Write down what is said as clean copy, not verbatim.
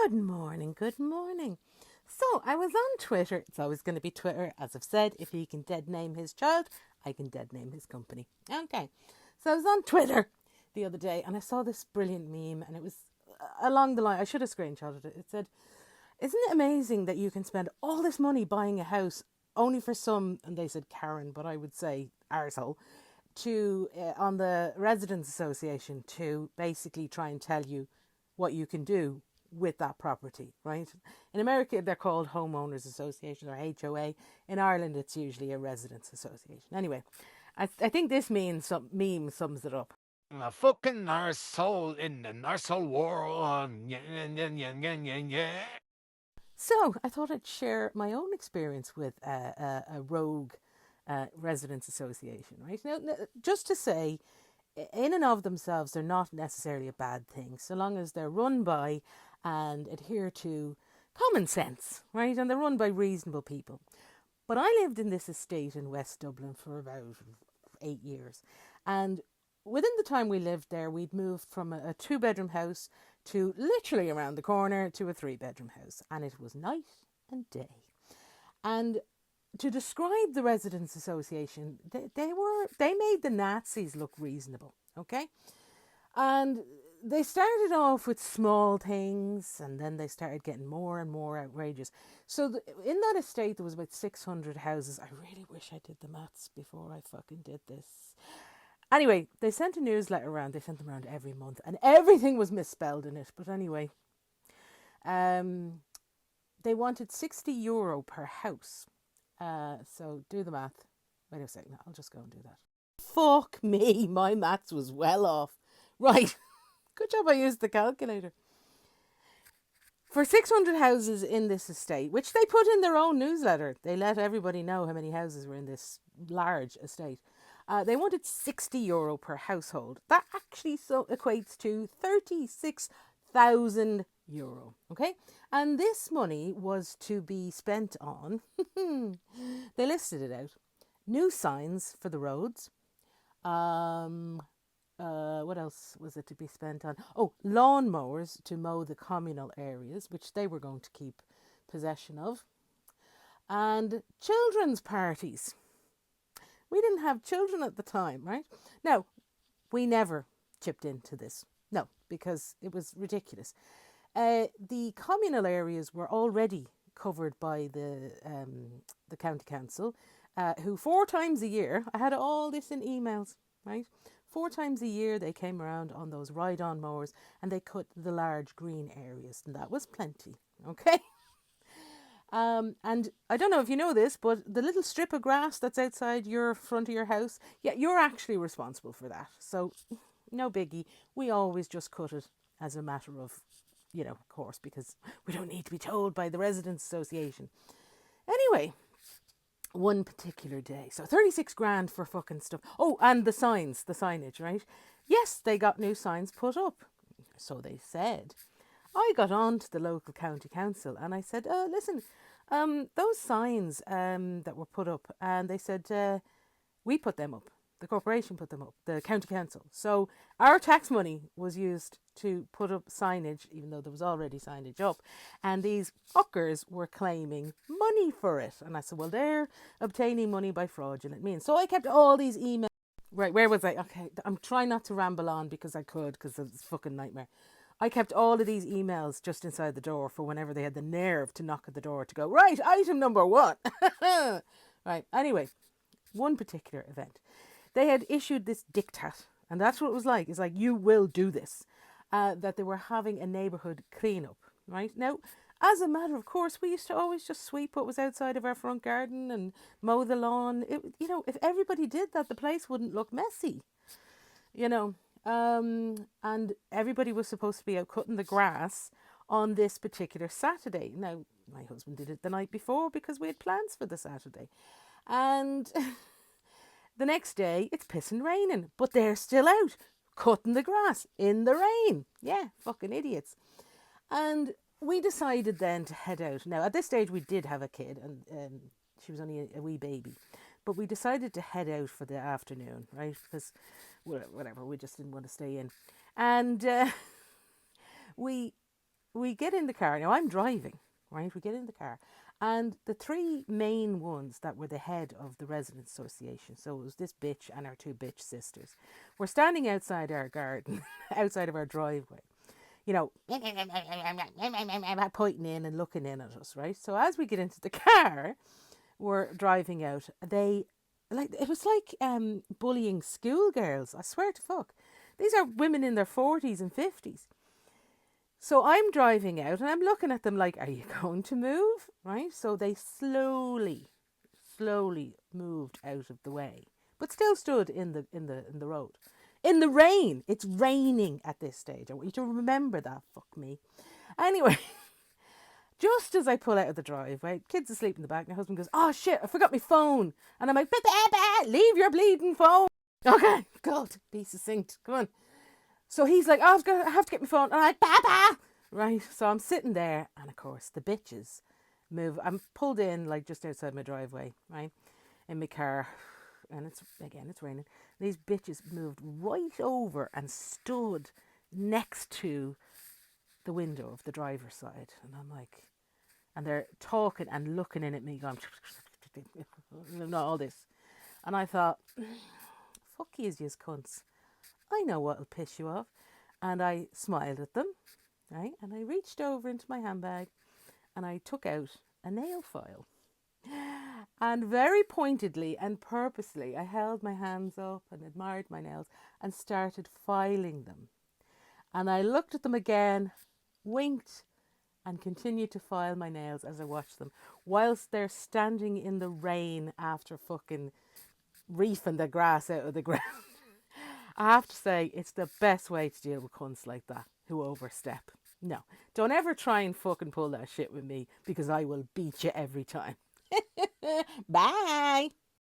Good morning, good morning. So I was on Twitter. It's always going to be Twitter. As I've said, if he can dead name his child, I can dead name his company. Okay. So I was on Twitter the other day and I saw this brilliant meme and it was along the line. I should have screenshotted it. It said, "Isn't it amazing that you can spend all this money buying a house only for some," and they said Karen, but I would say arsehole, to on the Residents Association to basically try and tell you what you can do with that property, right? In America, they're called homeowners associations or HOA. In Ireland, it's usually a residents association. Anyway, I think this meme sums it up. A fucking arsehole in an arsehole world. Yeah, yeah, yeah, yeah, yeah, yeah. So I thought I'd share my own experience with a rogue residents association, right? Now, just to say, in and of themselves, they're not necessarily a bad thing, so long as they're run by and adhere to common sense, right? And they're run by reasonable people. But I lived in this estate in West Dublin for about 8 years. And within the time we lived there, we'd moved from a two-bedroom house to literally around the corner to a three-bedroom house. And it was night and day. And to describe the Residents Association, they made the Nazis look reasonable, okay? And they started off with small things and then they started getting more and more outrageous. So in that estate, there was about 600 houses. I really wish I did the maths before I fucking did this. Anyway, they sent a newsletter around. They sent them around every month and everything was misspelled in it. But anyway, they wanted €60 per house. So do the math. Wait a second, I'll just go and do that. Fuck me, my maths was well off. Right, good job I used the calculator. For 600 houses in this estate, which they put in their own newsletter, they let everybody know how many houses were in this large estate. They wanted €60 per household. That actually so equates to €36,000. Okay, and this money was to be spent on. They listed it out: new signs for the roads. What else was it to be spent on? Oh, lawn mowers to mow the communal areas, which they were going to keep possession of, and children's parties. We didn't have children at the time, right? Now, we never chipped into this. No, because it was ridiculous. The communal areas were already covered by the county council, who 4 times a year, I had all this in emails, right? 4 times a year they came around on those ride-on mowers and they cut the large green areas, and that was plenty, okay? And I don't know if you know this, but the little strip of grass that's outside your front of your house, yeah, you're actually responsible for that. So no biggie. We always just cut it as a matter of, course, because we don't need to be told by the Residents Association. Anyway, one particular day, so 36 grand for fucking stuff. Oh, and the signage, right? Yes, they got new signs put up. So they said. I got on to the local county council and I said, listen, those signs that were put up, and they said, we put them up. The corporation put them up, the county council. So our tax money was used to put up signage, even though there was already signage up. And these fuckers were claiming money for it. And I said, well, they're obtaining money by fraudulent means. So I kept all these emails. Right, where was I? Okay, I'm trying not to ramble on because I could, because it's a fucking nightmare. I kept all of these emails just inside the door for whenever they had the nerve to knock at the door to go, right, item number 1. Right, anyway, one particular event. They had issued this diktat, and that's what it was like. It's like, you will do this. That they were having a neighbourhood clean-up, right? Now, as a matter of course, we used to always just sweep what was outside of our front garden and mow the lawn. If everybody did that, the place wouldn't look messy, and everybody was supposed to be out cutting the grass on this particular Saturday. Now, my husband did it the night before because we had plans for the Saturday. And the next day, it's pissing raining, but they're still out cutting the grass in the rain. Yeah, fucking idiots. And we decided then to head out. Now, at this stage, we did have a kid, and she was only a wee baby. But we decided to head out for the afternoon, right? Because, whatever, we just didn't want to stay in. And we we get in the car. Now I'm driving, right? We get in the car. And the three main ones that were the head of the residents association, so it was this bitch and her two bitch sisters, were standing outside our garden, outside of our driveway, you know, pointing in and looking in at us, right? So as we get into the car, we're driving out, they, like, it was like bullying schoolgirls, I swear to fuck. These are women in their 40s and 50s. So I'm driving out and I'm looking at them like, are you going to move? Right? So they slowly moved out of the way, but still stood in the road. In the rain. It's raining at this stage. I want you to remember that. Fuck me. Anyway, just as I pull out of the driveway, kid's asleep in the back. My husband goes, "Oh shit, I forgot my phone." And I'm like, "Leave your bleeding phone." Okay, God, be succinct. Come on. So he's like, "Oh, I have to get my phone." And I'm like, "Papa!" Right? So I'm sitting there, and of course, the bitches move. I'm pulled in, like, just outside my driveway, right? In my car. And it's raining. These bitches moved right over and stood next to the window of the driver's side. And I'm like, and they're talking and looking in at me, going, all this. And I thought, fuck yous, cunts. I know what'll piss you off. And I smiled at them, right? And I reached over into my handbag and I took out a nail file. And very pointedly and purposely, I held my hands up and admired my nails and started filing them. And I looked at them again, winked, and continued to file my nails as I watched them, whilst they're standing in the rain after fucking reefing the grass out of the ground. I have to say, it's the best way to deal with cunts like that who overstep. No, don't ever try and fucking pull that shit with me, because I will beat you every time. Bye.